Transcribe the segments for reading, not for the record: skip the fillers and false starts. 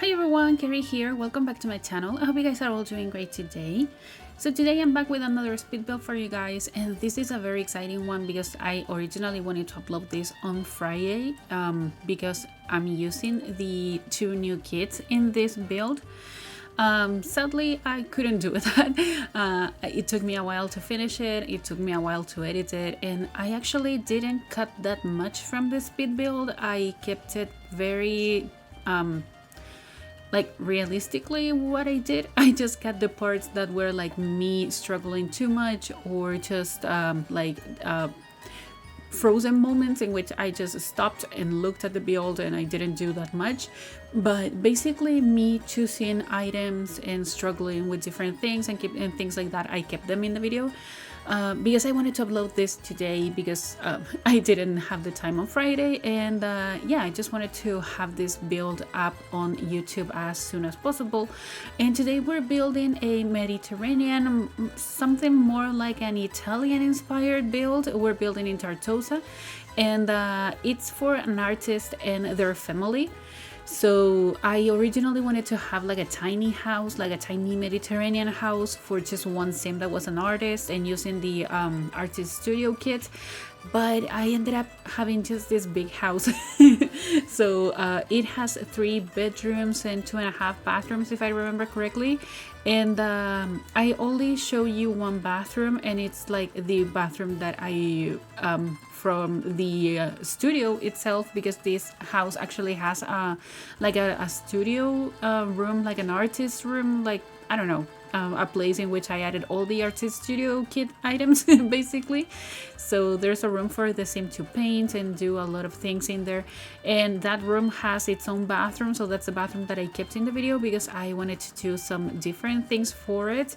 Hi everyone, Kaary here. Welcome back to my channel. I hope you guys are all doing great today. So today I'm back with another speed build for you guys, and this is a very exciting one because I originally wanted to upload this on Friday because I'm using the two new kits in this build. Sadly, I couldn't do that. It took me a while to finish it, it took me a while to edit it, and I actually didn't cut that much from the speed build. I kept it very like realistically what I did. I just cut the parts that were like me struggling too much, or just frozen moments in which I just stopped and looked at the build and I didn't do that much. But basically me choosing items and struggling with different things and things like that, I kept them in the video. Because I wanted to upload this today because I didn't have the time on Friday, and yeah, I just wanted to have this build up on YouTube as soon as possible. And today we're building a Mediterranean, something more like an Italian inspired build. We're building in Tartosa, and it's for an artist and their family. So I originally wanted to have like a tiny house, like a tiny Mediterranean house for just one sim that was an artist and using the artist studio kit, but I ended up having just this big house. So it has 3 bedrooms and 2.5 bathrooms if I remember correctly, and I only show you one bathroom, and it's like the bathroom that I from the studio itself, because this house actually has like a studio room, like an artist room, like I don't know, a place in which I added all the artist studio kit items basically. So there's a room for the sim to paint and do a lot of things in there, and that room has its own bathroom. So that's the bathroom that I kept in the video because I wanted to do some different things for it,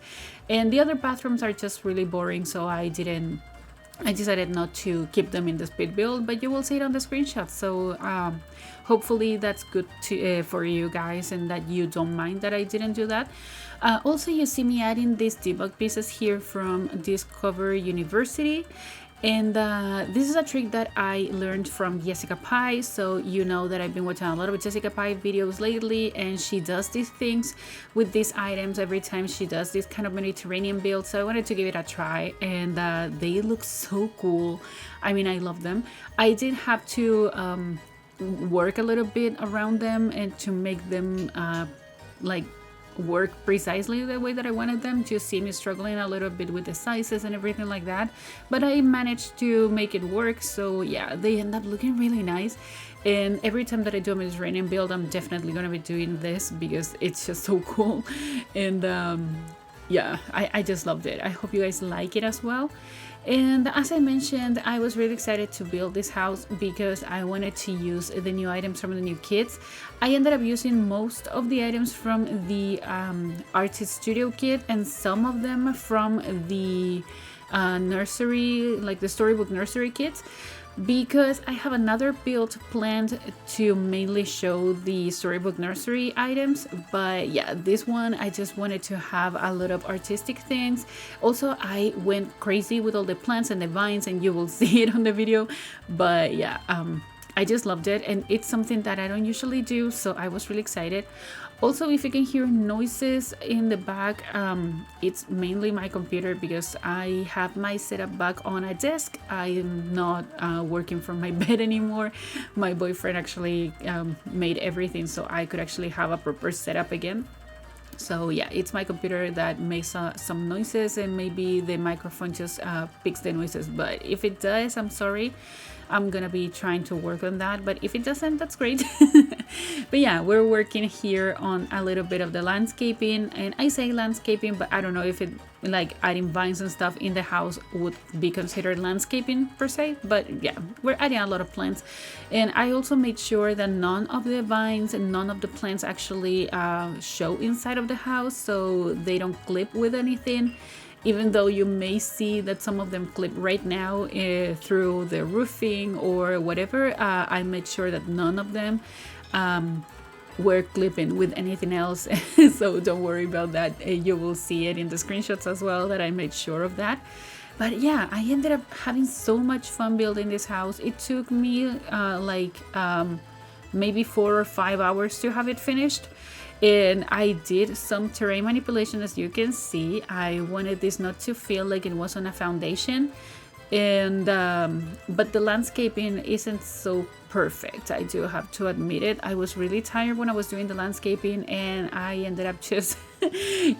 and the other bathrooms are just really boring, so I decided not to keep them in the speed build, but you will see it on the screenshot. So hopefully that's good to, for you guys, and that you don't mind that I didn't do that. Also, you see me adding these debug pieces here from Discover University. And this is a trick that I learned from Jessica Pye. So you know that I've been watching a lot of Jessica Pye videos lately, and she does these things with these items every time she does this kind of Mediterranean build. So I wanted to give it a try, and they look so cool. I mean, I love them. I did have to work a little bit around them and to make them like work precisely the way that I wanted them. You see me struggling a little bit with the sizes and everything like that, but I managed to make it work. So yeah, they end up looking really nice, and every time that I do a Mediterranean build, I'm definitely gonna be doing this because it's just so cool. And yeah, I just loved it. I hope you guys like it as well. And as I mentioned, I was really excited to build this house because I wanted to use the new items from the new kits. I ended up using most of the items from the artist studio kit, and some of them from the nursery, like the storybook nursery kits, because I have another build planned to mainly show the storybook nursery items. But yeah, this one I just wanted to have a lot of artistic things. Also, I went crazy with all the plants and the vines, and you will see it on the video. But yeah, I just loved it, and it's something that I don't usually do, so I was really excited. Also, if you can hear noises in the back, it's mainly my computer because I have my setup back on a desk. I am not working from my bed anymore. My boyfriend actually made everything so I could actually have a proper setup again. So yeah, it's my computer that makes some noises, and maybe the microphone just picks the noises. But if it does, I'm sorry. I'm gonna be trying to work on that, but if it doesn't, that's great. But yeah, we're working here on a little bit of the landscaping, and I say landscaping, but I don't know if it, like adding vines and stuff in the house would be considered landscaping per se. But yeah, we're adding a lot of plants, and I also made sure that none of the vines and none of the plants actually show inside of the house, so they don't clip with anything. Even though you may see that some of them clip right now through the roofing or whatever, I made sure that none of them were clipping with anything else. So don't worry about that. You will see it in the screenshots as well that I made sure of that. But yeah, I ended up having so much fun building this house. It took me like maybe 4 or 5 hours to have it finished. And I did some terrain manipulation, as you can see. I wanted this not to feel like it was on a foundation, and but the landscaping isn't so perfect, I do have to admit it. I was really tired when I was doing the landscaping, and I ended up just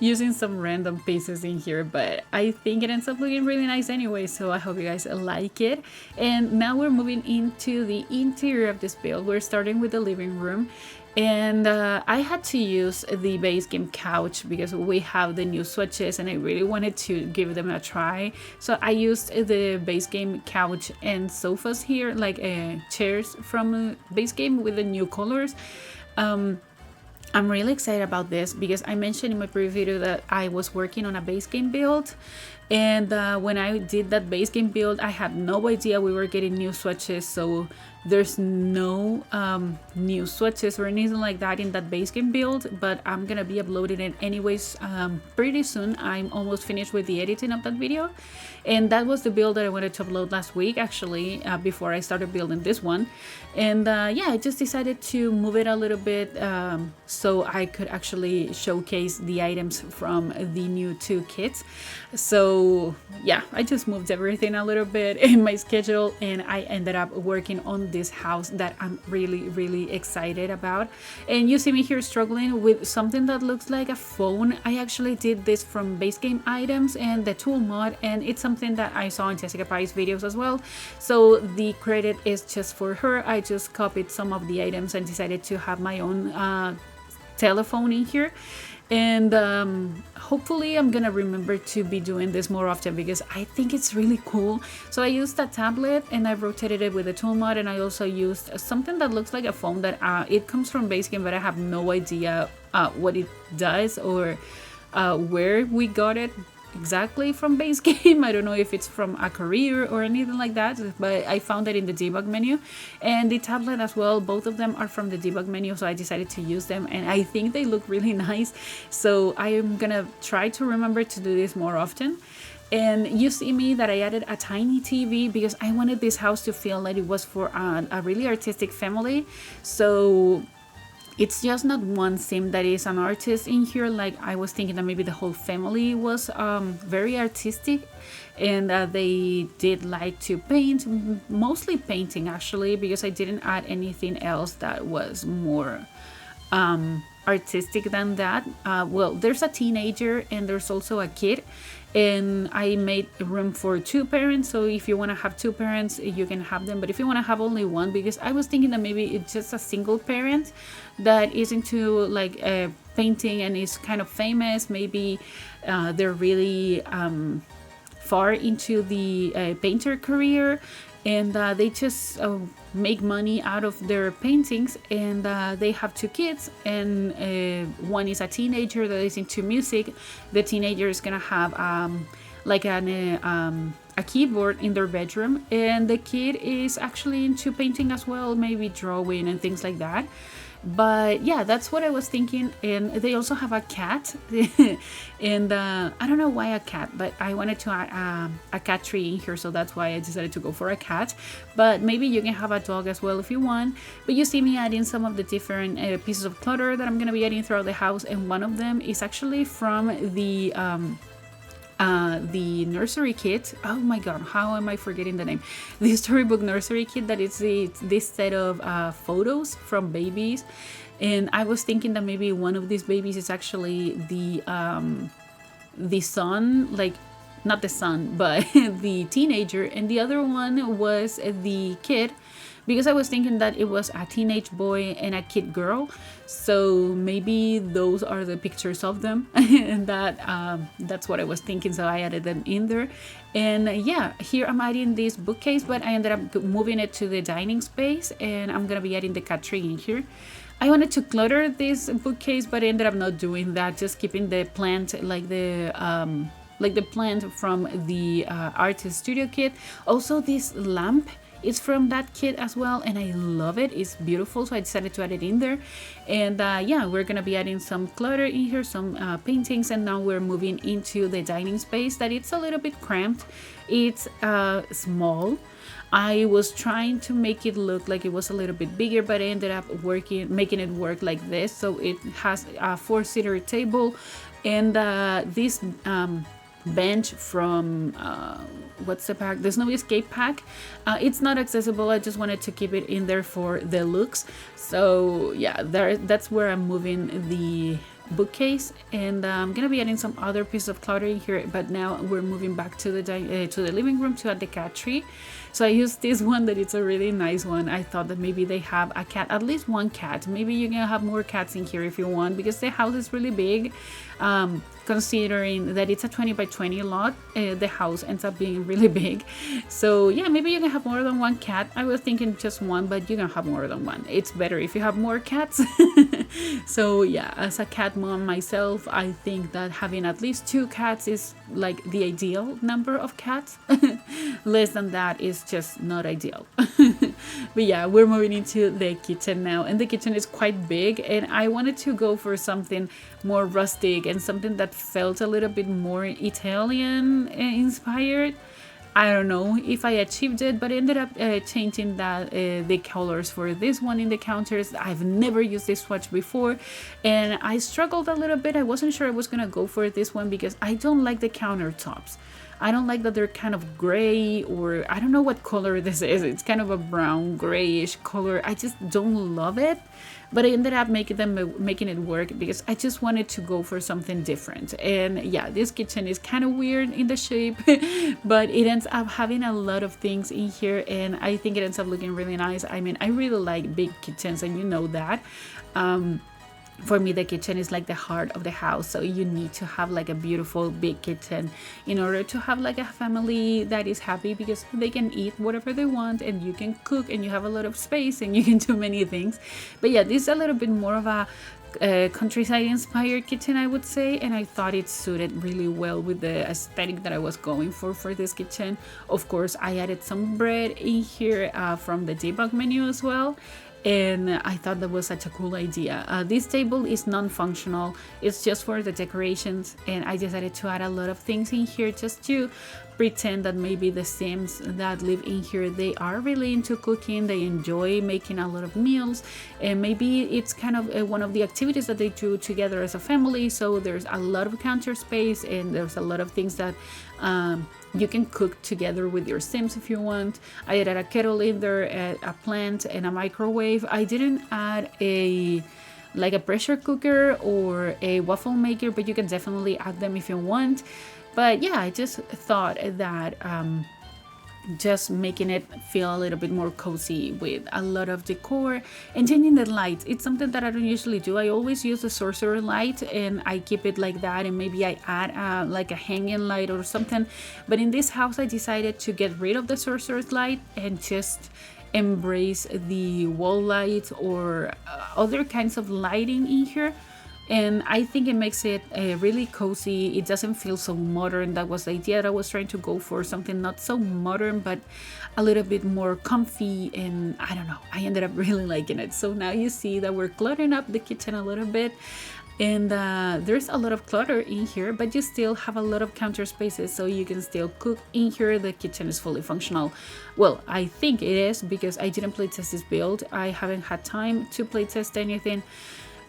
using some random pieces in here, but I think it ends up looking really nice anyway, so I hope you guys like it. And now we're moving into the interior of this build. We're starting with the living room. And I had to use the base game couch because we have the new switches and I really wanted to give them a try. So I used the base game couch and sofas here, like chairs from base game with the new colors. I'm really excited about this because I mentioned in my previous video that I was working on a base game build. And when I did that base game build, I had no idea we were getting new switches. So there's no new switches or anything like that in that base game build, but I'm gonna be uploading it anyways pretty soon. I'm almost finished with the editing of that video, and that was the build that I wanted to upload last week, actually, before I started building this one. And yeah, I just decided to move it a little bit so I could actually showcase the items from the new 2 kits. So yeah, I just moved everything a little bit in my schedule, and I ended up working on this house that I'm really excited about. And you see me here struggling with something that looks like a phone. I actually did this from base game items and the tool mod, and it's something that I saw in Jessica Pai's videos as well, so the credit is just for her. I just copied some of the items and decided to have my own telephone in here. And hopefully I'm gonna remember to be doing this more often because I think it's really cool. So I used a tablet and I rotated it with a tool mod, and I also used something that looks like a phone that it comes from base game, but I have no idea what it does or where we got it exactly from base game. I don't know if it's from a career or anything like that, but I found it in the debug menu, and the tablet as well. Both of them are from the debug menu, so I decided to use them, and I think they look really nice. So I am gonna try to remember to do this more often. And you see me that I added a tiny TV because I wanted this house to feel like it was for a really artistic family. So it's just not one sim that is an artist in here. Like, I was thinking that maybe the whole family was very artistic, and they did like to paint, mostly painting actually, because I didn't add anything else that was more artistic than that. Well, there's a teenager and there's also a kid, and I made room for 2 parents. So if you want to have 2 parents, you can have them, but if you want to have only one, because I was thinking that maybe it's just a single parent that is into like painting and is kind of famous, maybe they're really far into the painter career, and they just make money out of their paintings, and they have 2 kids, and one is a teenager that is into music. The teenager is gonna have like a keyboard in their bedroom, and the kid is actually into painting as well, maybe drawing and things like that. But yeah, that's what I was thinking. And they also have a cat and I don't know why a cat, but I wanted to add a cat tree in here, so that's why I decided to go for a cat. But maybe you can have a dog as well if you want. But you see me adding some of the different pieces of clutter that I'm gonna be adding throughout the house, and one of them is actually from the nursery kit. Oh my god, how am I forgetting the name? The storybook nursery kit, that is this set of photos from babies. And I was thinking that maybe one of these babies is actually the son, like not the son, but the teenager, and the other one was the kid, because I was thinking that it was a teenage boy and a kid girl. So maybe those are the pictures of them and that's what I was thinking, so I added them in there. And yeah, here I'm adding this bookcase, but I ended up moving it to the dining space, and I'm gonna be adding the cat tree in here. I wanted to clutter this bookcase, but I ended up not doing that, just keeping the plant, like the plant from the artist studio kit. Also, this lamp It's from that kit as well, and I love it. It's beautiful, so I decided to add it in there. And yeah, we're gonna be adding some clutter in here, some paintings, and now we're moving into the dining space that it's a little bit cramped. It's small. I was trying to make it look like it was a little bit bigger, but I ended up making it work like this. So it has a 4-seater table, and this bench from what's the pack, the Snow Escape pack. It's not accessible. I just wanted to keep it in there for the looks. So yeah, that's where I'm moving the bookcase, and I'm gonna be adding some other pieces of clutter in here, but now we're moving back to the living room to add the cat tree. So I used this one that it's a really nice one. I thought that maybe they have a cat, at least one cat. Maybe you can have more cats in here if you want, because the house is really big. Considering that it's a 20 by 20 lot, the house ends up being really big. So yeah, maybe you can have more than one cat. I was thinking just one, but you can have more than one. It's better if you have more cats. So yeah, as a cat mom myself, I think that having at least 2 cats is like the ideal number of cats. Less than that is just not ideal. But yeah, we're moving into the kitchen now, and the kitchen is quite big, and I wanted to go for something more rustic and something that felt a little bit more Italian inspired. I don't know if I achieved it, but I ended up changing the colors for this one in the counters. I've never used this swatch before, and I struggled a little bit. I wasn't sure I was gonna go for this one because I don't like the countertops. I don't like that they're kind of gray, or I don't know what color this is. It's kind of a brown grayish color. I just don't love it, but I ended up making it work because I just wanted to go for something different. And yeah, this kitchen is kind of weird in the shape, but it ends up having a lot of things in here, and I think it ends up looking really nice. I mean, I really like big kitchens, and you know that. For me, the kitchen is like the heart of the house, so you need to have like a beautiful big kitchen in order to have like a family that is happy, because they can eat whatever they want, and you can cook, and you have a lot of space, and you can do many things. But yeah, this is a little bit more of a countryside inspired kitchen, I would say, and I thought it suited really well with the aesthetic that I was going for this kitchen. Of course, I added some bread in here from the debug menu as well, and I thought that was such a cool idea. This table is non-functional, it's just for the decorations, and I decided to add a lot of things in here just to pretend that maybe the Sims that live in here, they are really into cooking, they enjoy making a lot of meals, and maybe it's kind of one of the activities that they do together as a family. So there's a lot of counter space, and there's a lot of things that you can cook together with your Sims if you want. I added a kettle in there, a plant, and a microwave. I didn't add a pressure cooker or a waffle maker, but you can definitely add them if you want. But yeah, I just thought that just making it feel a little bit more cozy with a lot of decor and changing the lights. It's something that I don't usually do. I always use the sorcerer light, and I keep it like that, and maybe I add like a hanging light or something. But in this house, I decided to get rid of the sorcerer's light and just embrace the wall lights or other kinds of lighting in here. And I think it makes it really cozy. It doesn't feel so modern. That was the idea that I was trying to go for, something not so modern, but a little bit more comfy. And I don't know, I ended up really liking it. So now you see that we're cluttering up the kitchen a little bit. And there's a lot of clutter in here, but you still have a lot of counter spaces, so you can still cook in here. The kitchen is fully functional. Well, I think it is, because I didn't playtest this build. I haven't had time to playtest anything,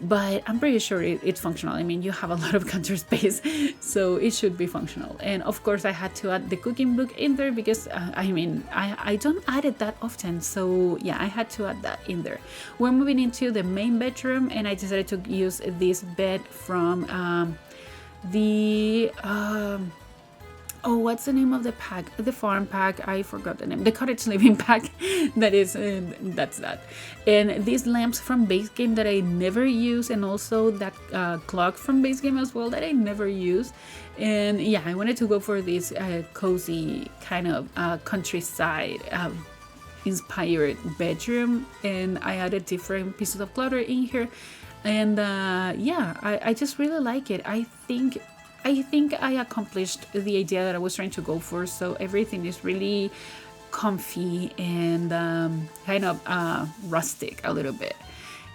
but I'm pretty sure it's functional. I mean, you have a lot of counter space, so it should be functional. And of course, I had to add the cooking book in there because I mean, I don't add it that often, so yeah, I had to add that in there. We're moving into the main bedroom, and I decided to use this bed from oh, what's the name of the pack? The farm pack. I forgot the name. The cottage living pack. That is, that's that. And these lamps from base game that I never use, and also that clock from base game as well that I never use. And yeah, I wanted to go for this cozy kind of countryside inspired bedroom, and I added different pieces of clutter in here. And yeah, I just really like it. I think I accomplished the idea that I was trying to go for. So everything is really comfy and kind of rustic a little bit.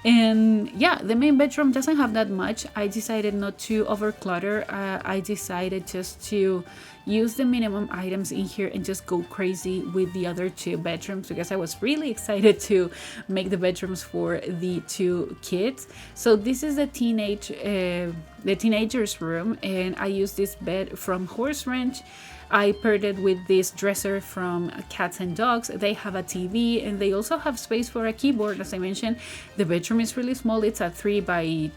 And yeah, the main bedroom doesn't have that much. I decided not to overclutter. I decided just to use the minimum items in here and just go crazy with the other two bedrooms, because I was really excited to make the bedrooms for the two kids. So this is the teenager's room, and I used this bed from Horse Ranch. I paired it with this dresser from Cats and Dogs. They have a TV, and they also have space for a keyboard. As I mentioned, the bedroom is really small. It's a 4x3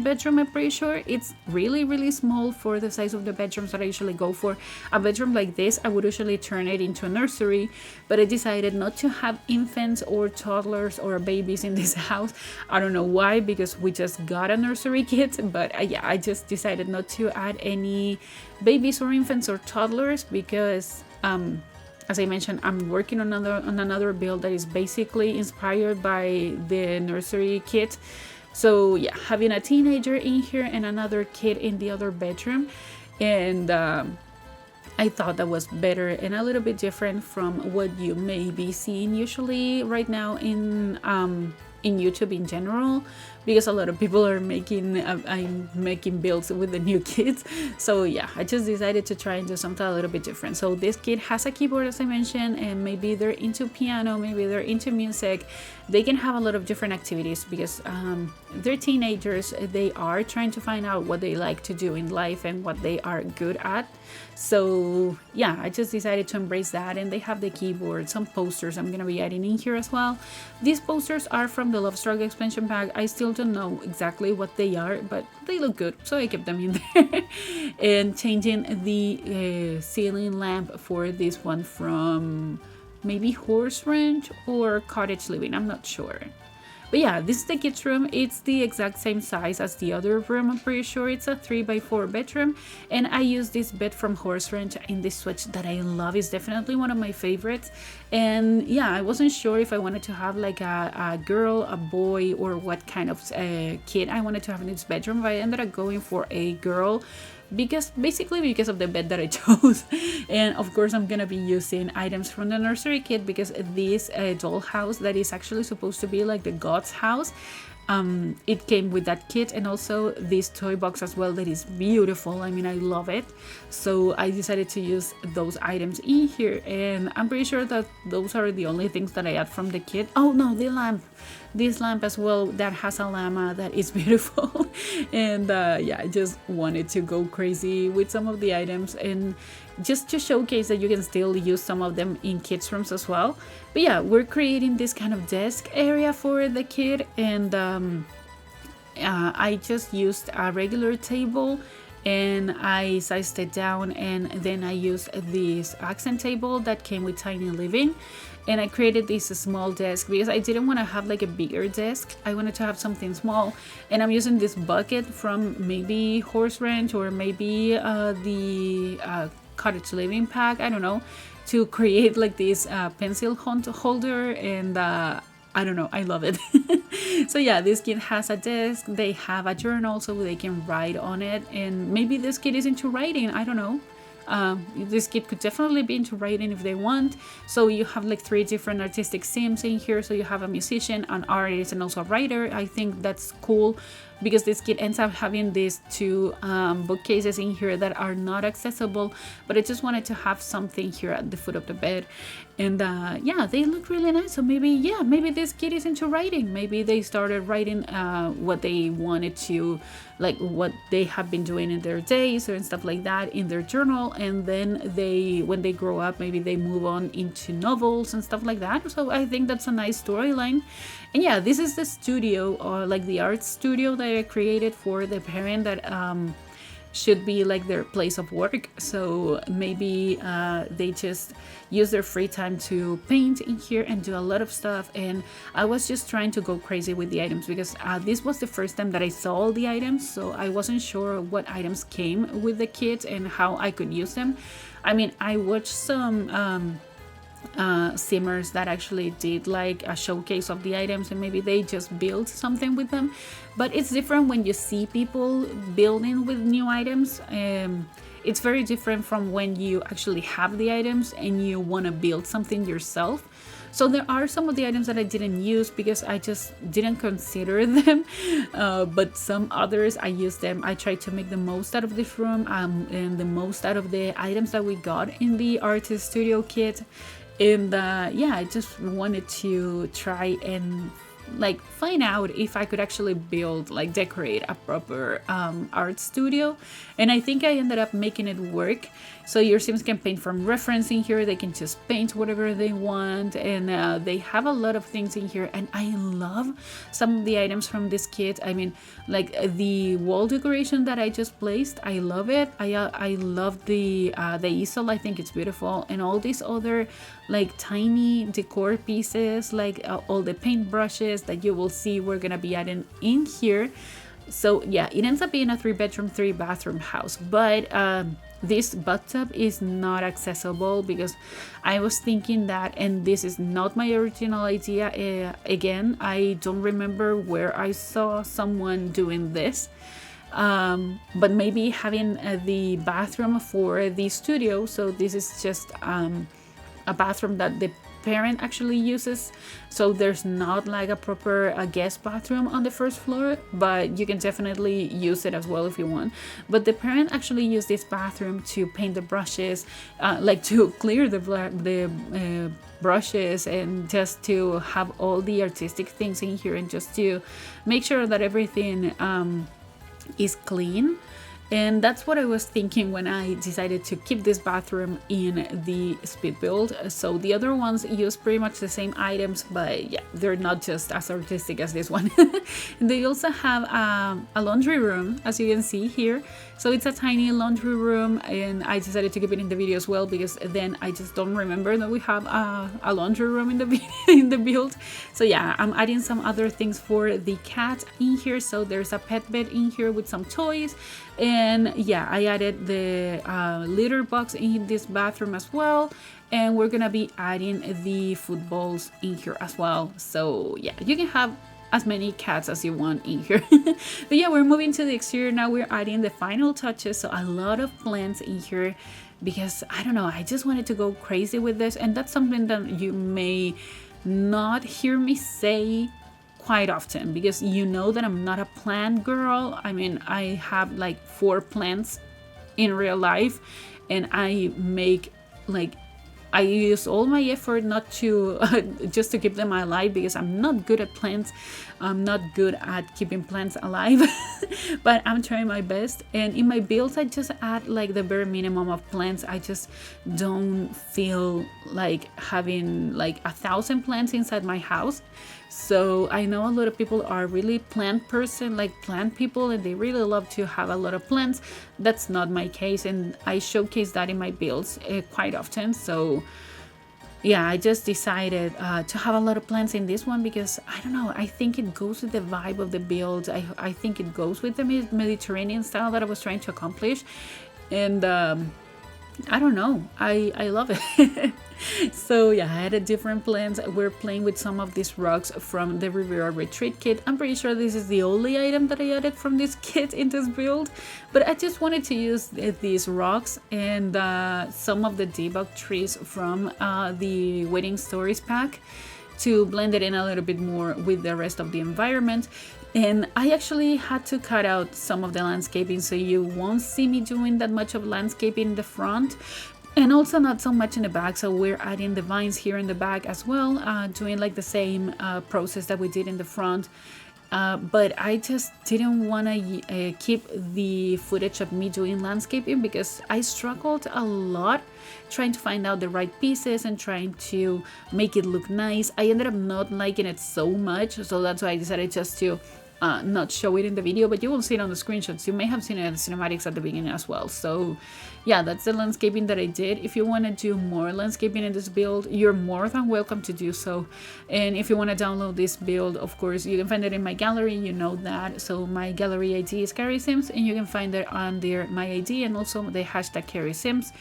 bedroom, I'm pretty sure. It's really small for the size of the bedrooms that I usually go for. A bedroom like this, I would usually turn it into a nursery, but I decided not to have infants or toddlers or babies in this house. I don't know why, because we just got a nursery kit, but yeah, I just decided not to add any babies or infants or toddlers, because as I mentioned, I'm working on another build that is basically inspired by the nursery kit. So yeah, having a teenager in here and another kid in the other bedroom, and I thought that was better and a little bit different from what you may be seeing usually right now in YouTube in general, because a lot of people are making builds with the new kids. So yeah, I just decided to try and do something a little bit different. So this kid has a keyboard, as I mentioned, and maybe they're into piano, maybe they're into music. They can have a lot of different activities, because they're teenagers. They are trying to find out what they like to do in life and what they are good at. So yeah, I just decided to embrace that. And they have the keyboard, some posters I'm gonna be adding in here as well. These posters are from the Love Struggle expansion pack. I still don't know exactly what they are, but they look good, so I kept them in there. And changing the ceiling lamp for this one from maybe Horse Ranch or Cottage Living, I'm not sure. But yeah, this is the kids' room. It's the exact same size as the other room, I'm pretty sure. It's a 3x4 bedroom, and I use this bed from Horse Ranch in this switch that I love. It's definitely one of my favorites. And yeah, I wasn't sure if I wanted to have like a girl, a boy, or what kind of kid I wanted to have in this bedroom, but I ended up going for a girl, because of the bed that I chose. And of course I'm gonna be using items from the nursery kit, because this dollhouse that is actually supposed to be like the God's house, it came with that kit, and also this toy box as well that is beautiful. I mean, I love it. So I decided to use those items in here, and I'm pretty sure that those are the only things that I add from the kit. Oh no, the lamp, this lamp as well, that has a llama that is beautiful. And yeah, I just wanted to go crazy with some of the items, and just to showcase that you can still use some of them in kids' rooms as well. But yeah, we're creating this kind of desk area for the kid, and I just used a regular table and I sized it down, and then I used this accent table that came with Tiny Living, and I created this small desk because I didn't want to have like a bigger desk. I wanted to have something small, and I'm using this bucket from maybe Horse Ranch or maybe the Cottage Living pack, I don't know, to create like this pencil holder. And I don't know, I love it. So yeah, this kid has a desk, they have a journal so they can write on it, and maybe this kid is into writing, I don't know. This kid could definitely be into writing if they want. So you have like 3 different artistic sims in here. So you have a musician, an artist, and also a writer. I think that's cool because this kid ends up having these 2 bookcases in here that are not accessible, but I just wanted to have something here at the foot of the bed. And yeah, they look really nice. So maybe this kid is into writing. Maybe they started writing what they wanted to, like what they have been doing in their days and stuff like that in their journal, and then when they grow up, maybe they move on into novels and stuff like that. So I think that's a nice storyline. And yeah, this is the studio, or like the art studio that I created for the parent that should be like their place of work. So maybe they just use their free time to paint in here and do a lot of stuff. And I was just trying to go crazy with the items because this was the first time that I saw all the items, so I wasn't sure what items came with the kit and how I could use them. I mean, I watched some simmers that actually did like a showcase of the items, and maybe they just built something with them. But it's different when you see people building with new items. It's very different from when you actually have the items and you want to build something yourself. So there are some of the items that I didn't use because I just didn't consider them, but some others I used them. I tried to make the most out of this room and the most out of the items that we got in the artist studio kit. And yeah, I just wanted to try and like find out if I could actually build, like decorate a proper art studio. And I think I ended up making it work. So your Sims can paint from reference in here. They can just paint whatever they want, and they have a lot of things in here. And I love some of the items from this kit. I mean, like the wall decoration that I just placed, I love it. I love the easel. I think it's beautiful, and all these other like tiny decor pieces, like all the paint brushes that you will see we're gonna be adding in here. So yeah, it ends up being a 3-bedroom 3-bathroom house, but this bathtub is not accessible because I was thinking that, and this is not my original idea. Again, I don't remember where I saw someone doing this, but maybe having the bathroom for the studio. So this is just a bathroom that the parent actually uses, so there's not like a proper guest bathroom on the first floor, but you can definitely use it as well if you want. But the parent actually used this bathroom to paint the brushes, like to clear the brushes, and just to have all the artistic things in here, and just to make sure that everything is clean. And that's what I was thinking when I decided to keep this bathroom in the speed build. So the other ones use pretty much the same items, but yeah, they're not just as artistic as this one. They also have a laundry room, as you can see here. So it's a tiny laundry room, and I decided to keep it in the video as well because then I just don't remember that we have a laundry room in the in the build. So yeah, I'm adding some other things for the cat in here. So there's a pet bed in here with some toys. And yeah, I added the litter box in this bathroom as well. And we're gonna be adding the footballs in here as well. So yeah, you can have as many cats as you want in here. But yeah, we're moving to the exterior now. We're adding the final touches. So a lot of plants in here because I don't know, I just wanted to go crazy with this. And that's something that you may not hear me say quite often, because you know that I'm not a plant girl. I mean, I have like 4 plants in real life, and I make like, I use all my effort not to just to keep them alive, because I'm not good at plants. I'm not good at keeping plants alive, but I'm trying my best. And in my builds, I just add like the bare minimum of plants. I just don't feel like having like 1,000 plants inside my house. So I know a lot of people are really plant person, like plant people, and they really love to have a lot of plants. That's not my case, and I showcase that in my builds quite often. So yeah, I just decided to have a lot of plants in this one because I don't know, I think it goes with the vibe of the build. I think it goes with the Mediterranean style that I was trying to accomplish, and I don't know, I love it. So yeah, I added different plants. We're playing with some of these rocks from the Riviera Retreat kit. I'm pretty sure this is the only item that I added from this kit in this build, but I just wanted to use these rocks and some of the debug trees from the Wedding Stories pack to blend it in a little bit more with the rest of the environment. And I actually had to cut out some of the landscaping, so you won't see me doing that much of landscaping in the front, and also not so much in the back. So we're adding the vines here in the back as well, doing like the same process that we did in the front. But I just didn't want to keep the footage of me doing landscaping because I struggled a lot trying to find out the right pieces and trying to make it look nice. I ended up not liking it so much, so that's why I decided just to not show it in the video, but you will see it on the screenshots. You may have seen it in the cinematics at the beginning as well. So yeah, that's the landscaping that I did. If you want to do more landscaping in this build, you're more than welcome to do so. And if you want to download this build, of course, you can find it in my gallery, you know that. So my gallery ID is KaarySims, and you can find it under my ID and also the hashtag KaarySims.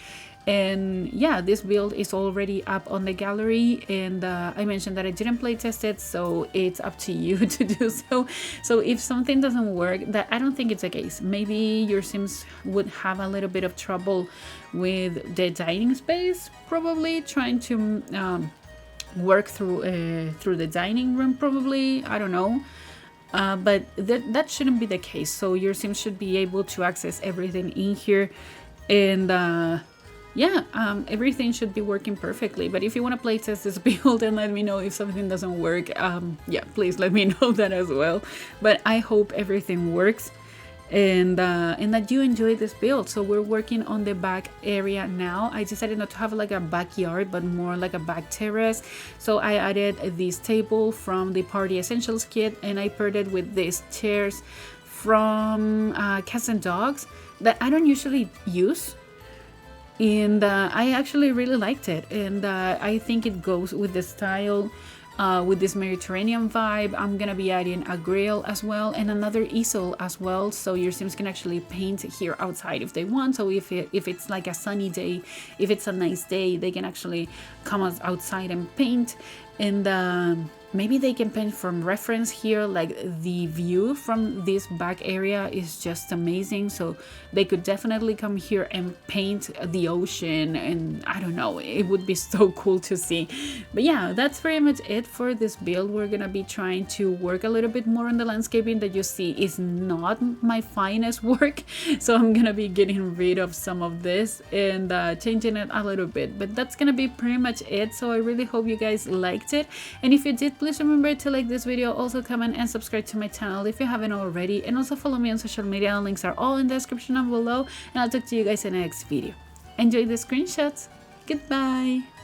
And yeah, this build is already up on the gallery, and I mentioned that I didn't play test it, so it's up to you to do so. So if something doesn't work, that I don't think it's the case, maybe your Sims would have a little bit of trouble with the dining space, probably trying to work through the dining room, probably, I don't know. But that shouldn't be the case. So your Sims should be able to access everything in here, and yeah, everything should be working perfectly. But if you want to play test this build and let me know if something doesn't work, yeah, please let me know that as well. But I hope everything works, and that you enjoy this build. So we're working on the back area now. I decided not to have like a backyard, but more like a back terrace. So I added this table from the Party Essentials kit, and I paired it with these chairs from Cats and Dogs that I don't usually use. And I actually really liked it, and I think it goes with the style, with this Mediterranean vibe. I'm gonna be adding a grill as well, and another easel as well, so your Sims can actually paint here outside if they want. So if it's like a sunny day, if it's a nice day, they can actually come outside and paint. And maybe they can paint from reference here, like the view from this back area is just amazing, so they could definitely come here and paint the ocean, and I don't know, it would be so cool to see. But yeah, that's pretty much it for this build. We're gonna be trying to work a little bit more on the landscaping that you see is not my finest work, so I'm gonna be getting rid of some of this and changing it a little bit. But that's gonna be pretty much it, so I really hope you guys liked it, and if you did, please remember to like this video, also comment and subscribe to my channel if you haven't already, and also follow me on social media. Links are all in the description down below, and I'll talk to you guys in the next video. Enjoy the screenshots. Goodbye.